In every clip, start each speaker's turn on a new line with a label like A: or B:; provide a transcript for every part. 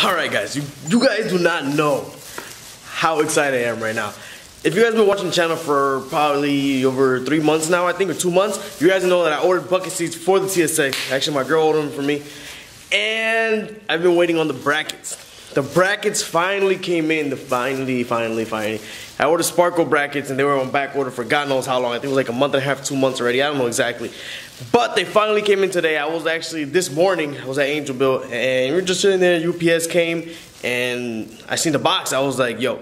A: Alright guys, you guys do not know how excited I am right now. If you guys been watching the channel for probably over 3 months now, I think, or 2 months, you guys know that I ordered bucket seats for the TSX. Actually, my girl ordered them for me. And I've been waiting on the brackets. The brackets finally came in. Finally. I ordered Sparco brackets and they were on back order for God knows how long. I think it was like a month and a half, 2 months already. I don't know exactly. But they finally came in today. I was actually, this morning, I was at Angel Built and we were just sitting there. UPS came and I seen the box. I was like, yo,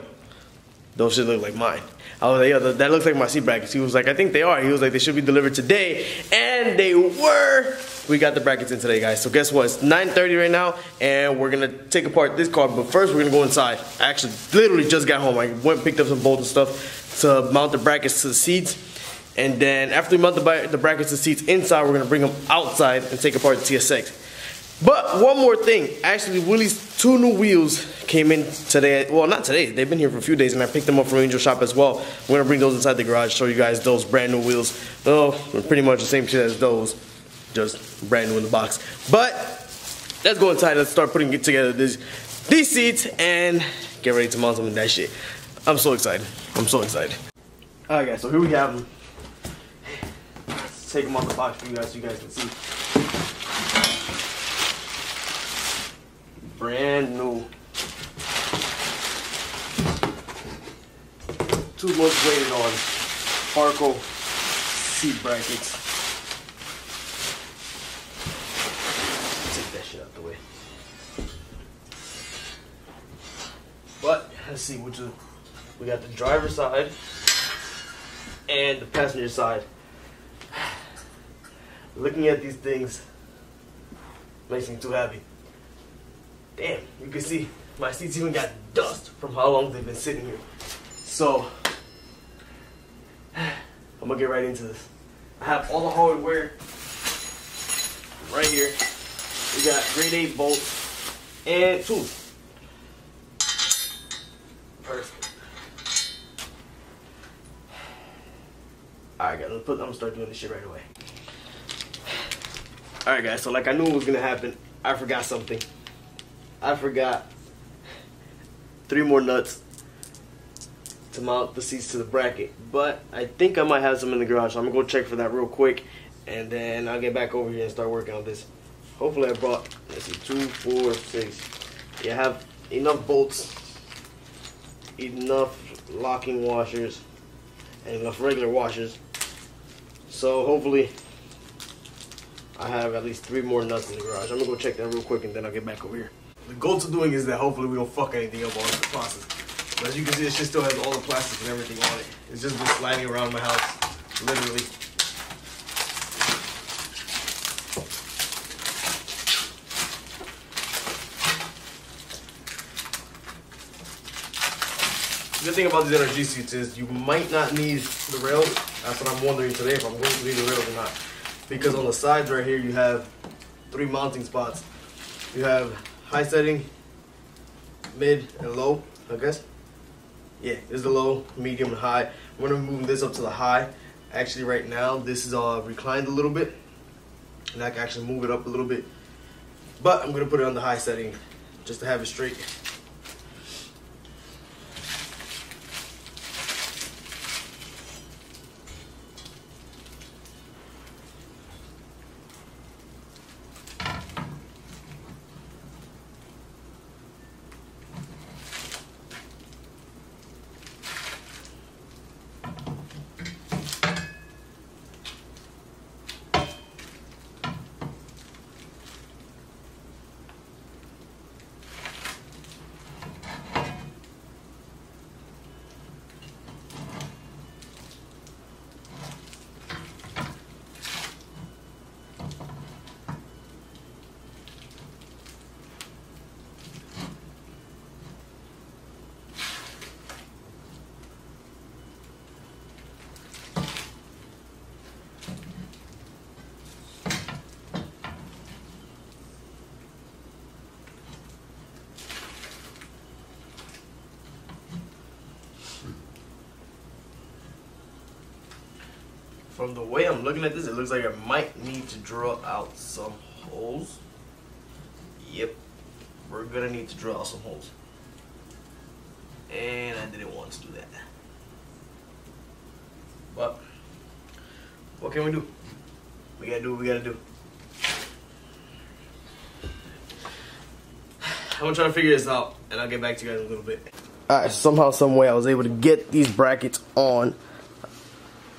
A: those should look like mine. I was like, yo, that looks like my seat brackets. He was like, I think they are. He was like, they should be delivered today. And they were. We got the brackets in today, guys. So guess what? It's 9:30 right now, and we're going to take apart this car. But first, we're going to go inside. I actually literally just got home. I went and picked up some bolts and stuff to mount the brackets to the seats. And then after we mount the brackets to the seats inside, we're going to bring them outside and take apart the TSX. But one more thing, actually Willie's 2 new wheels came in today. Well, not today, they've been here for a few days and I picked them up from Angel Shop as well. We're gonna bring those inside the garage, show you guys those brand new wheels. Oh, pretty much the same shit as those, just brand new in the box. But let's go inside, let's start putting it together these seats and get ready to mount them in that shit. I'm so excited, I'm so excited. Alright guys, so here we have them. Let's take them off the box for you guys so you guys can see. Brand new. 2 months waited on Sparco seat brackets. Take that shit out the way. But let's see which one. We got the driver's side and the passenger side. Looking at these things makes me too happy. Damn, you can see my seats even got dust from how long they've been sitting here. So, I'm gonna get right into this. I have all the hardware right here. We got grade 8 bolts and tools. Perfect. Alright guys, I'm gonna start doing this shit right away. Alright guys, so like I knew it was gonna happen, I forgot something. I forgot 3 more nuts to mount the seats to the bracket, but I think I might have some in the garage, so I'm gonna go check for that real quick, and then I'll get back over here and start working on this. Hopefully I brought, let's see, 2, 4, 6. Yeah, I have enough bolts, enough locking washers, and enough regular washers. So hopefully I have at least 3 more nuts in the garage. I'm gonna go check that real quick, and then I'll get back over here. The goal to doing is that hopefully we don't fuck anything up on the process. But as you can see, this shit still has all the plastic and everything on it. It's just been sliding around my house, literally. The good thing about these NRG seats is you might not need the rails. That's what I'm wondering today, if I'm going to need the rails or not. Because on the sides right here, you have 3 mounting spots. You have high setting, mid, and low, I guess. Yeah, this is the low, medium, and high. I'm gonna be moving this up to the high. Actually, right now, this is reclined a little bit, and I can actually move it up a little bit. But I'm gonna put it on the high setting just to have it straight. From the way I'm looking at this, it looks like I might need to draw out some holes. Yep, we're we're gonna need to drill out some holes. And I didn't want to do that. But what can we do? We gotta do what we gotta do. I'm gonna try to figure this out, and I'll get back to you guys in a little bit. Alright, somehow, some way, I was able to get these brackets on.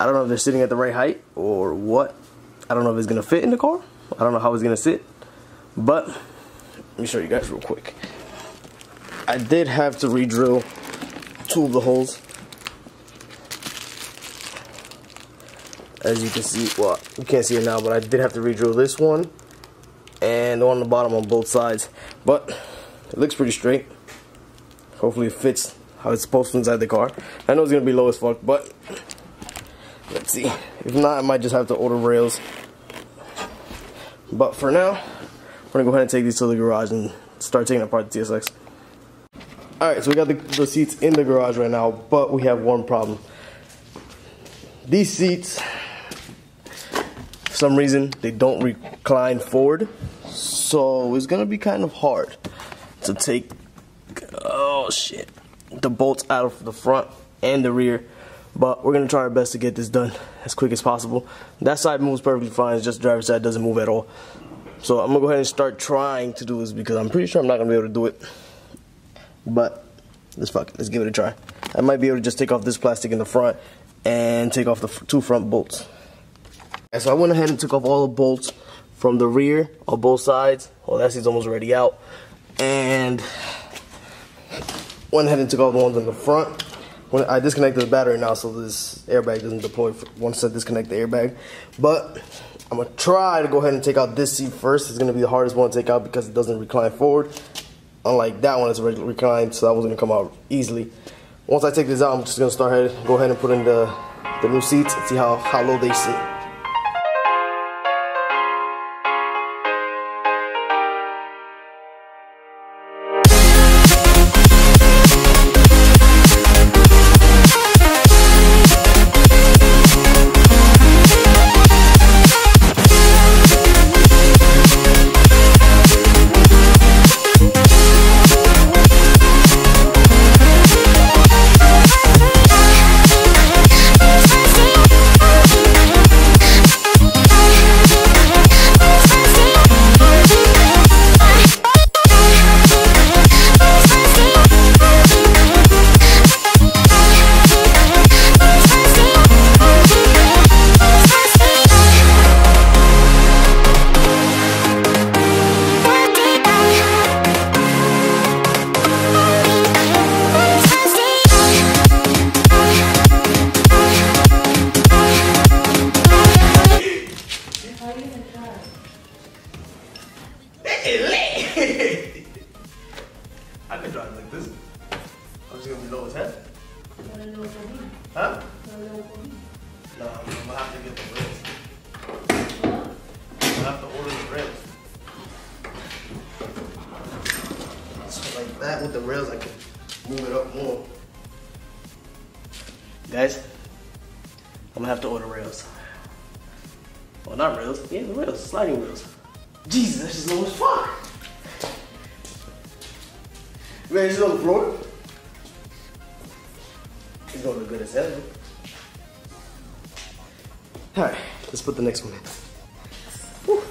A: I don't know if they're sitting at the right height or what. I don't know if it's gonna fit in the car. I don't know how it's gonna sit. But let me show you guys real quick. I did have to re-drill 2 of the holes. As you can see, well, you can't see it now, but I did have to re-drill this one and the one on the bottom on both sides. But it looks pretty straight. Hopefully it fits how it's supposed to inside the car. I know it's gonna be low as fuck, but let's see. If not, I might just have to order rails. But for now, we're gonna go ahead and take these to the garage and start taking apart the TSX. Alright, so we got the seats in the garage right now, but we have one problem. These seats, for some reason, they don't recline forward, so it's gonna be kind of hard to take, oh shit, the bolts out of the front and the rear. But we're gonna try our best to get this done as quick as possible. That side moves perfectly fine, it's just the driver's side doesn't move at all. So I'm gonna go ahead and start trying to do this because I'm pretty sure I'm not gonna be able to do it. But let's give it a try. I might be able to just take off this plastic in the front and take off the 2 front bolts. And so I went ahead and took off all the bolts from the rear on both sides. Well, that seat's almost already out. And went ahead and took off the ones in the front. When I disconnected the battery now, so this airbag doesn't deploy once I disconnect the airbag. But I'm gonna try to go ahead and take out this seat first. It's gonna be the hardest one to take out because it doesn't recline forward. Unlike that one, it's already reclined, so that one's gonna come out easily. Once I take this out, I'm just gonna go ahead and put in the new seats and see how low they sit. I could drive like this. I'm just gonna be low as hell. Huh? No, I'm gonna have to get the rails. I'm gonna have to order the rails. So like that with the rails, I can move it up more. Guys, I'm gonna have to order rails. Well, not rails. Yeah, the rails, sliding rails. Jesus, this is low as fuck. Man, this is on the floor. It's gonna look good as hell. Alright, let's put the next one in. Woo.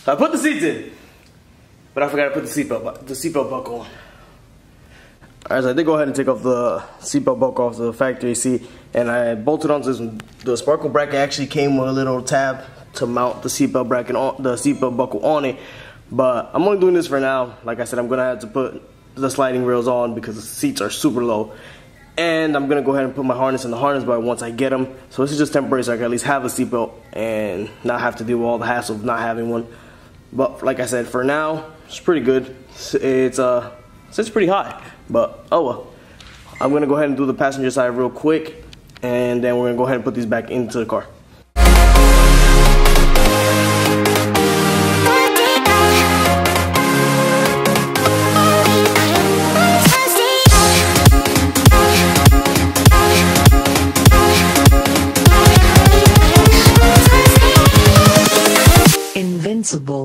A: So I put the seats in, but I forgot to put the seatbelt buckle on. Alright, so I did go ahead and take off the seatbelt buckle off the factory seat, and I bolted onto this one. The sparkle bracket actually came with a little tab to mount the seatbelt bracket on the seatbelt buckle on it. But I'm only doing this for now. Like I said, I'm gonna have to put the sliding rails on because the seats are super low. And I'm gonna go ahead and put my harness in the harness bar once I get them. So this is just temporary, so I can at least have a seatbelt and not have to deal with all the hassle of not having one. But like I said, for now, It's pretty good. It's pretty high, but oh well. I'm gonna go ahead and do the passenger side real quick, and then we're gonna go ahead and put these back into the car.
B: Invincible.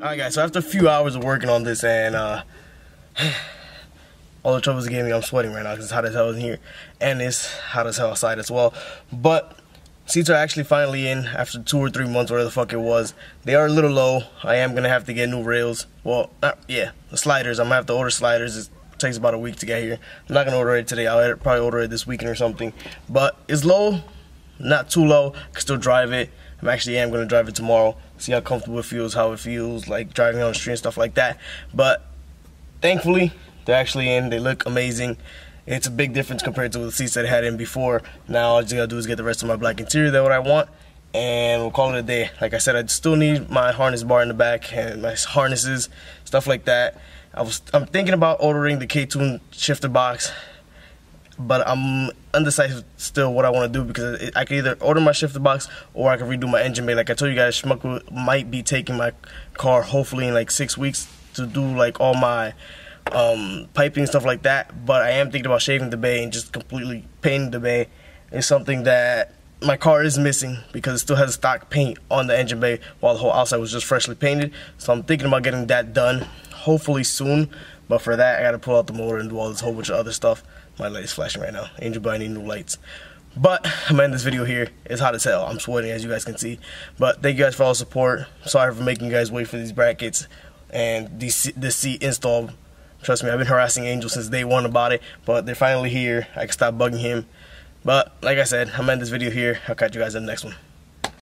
A: Alright guys, so after a few hours of working on this and all the troubles it gave me, I'm sweating right now because it's hot as hell in here and it's hot as hell outside as well. But seats are actually finally in after 2 or 3 months, whatever the fuck it was. They are a little low. I am going to have to get new rails. Well, the sliders. I'm going to have to order sliders. It takes about a week to get here. I'm not going to order it today. I'll probably order it this weekend or something. But it's low, not too low. I can still drive it. I am going to drive it tomorrow. See how comfortable it feels, how it feels like driving on the street and stuff like that. But thankfully, they're actually in. They look amazing. It's a big difference compared to the seats that I had in before. Now all I just gotta do is get the rest of my black interior. That's what I want, and we'll call it a day. Like I said, I still need my harness bar in the back and my harnesses, stuff like that. I'm thinking about ordering the K-Tune shifter box, but I'm undecisive still what I want to do because I can either order my shifter box or I can redo my engine bay. Like I told you guys, Schmuck might be taking my car hopefully in like 6 weeks to do like all my piping and stuff like that. But I am thinking about shaving the bay and just completely painting the bay. It's something that my car is missing because it still has stock paint on the engine bay while the whole outside was just freshly painted. So I'm thinking about getting that done hopefully soon. But for that, I gotta pull out the motor and do all this whole bunch of other stuff. My light is flashing right now. Angel Boy, I need new lights. But I'm gonna end this video here. It's hot as hell. I'm sweating as you guys can see. But thank you guys for all the support. Sorry for making you guys wait for these brackets and this seat install. Trust me, I've been harassing Angel since day one about it. But they're finally here. I can stop bugging him. But like I said, I'm gonna end this video here. I'll catch you guys in the next one.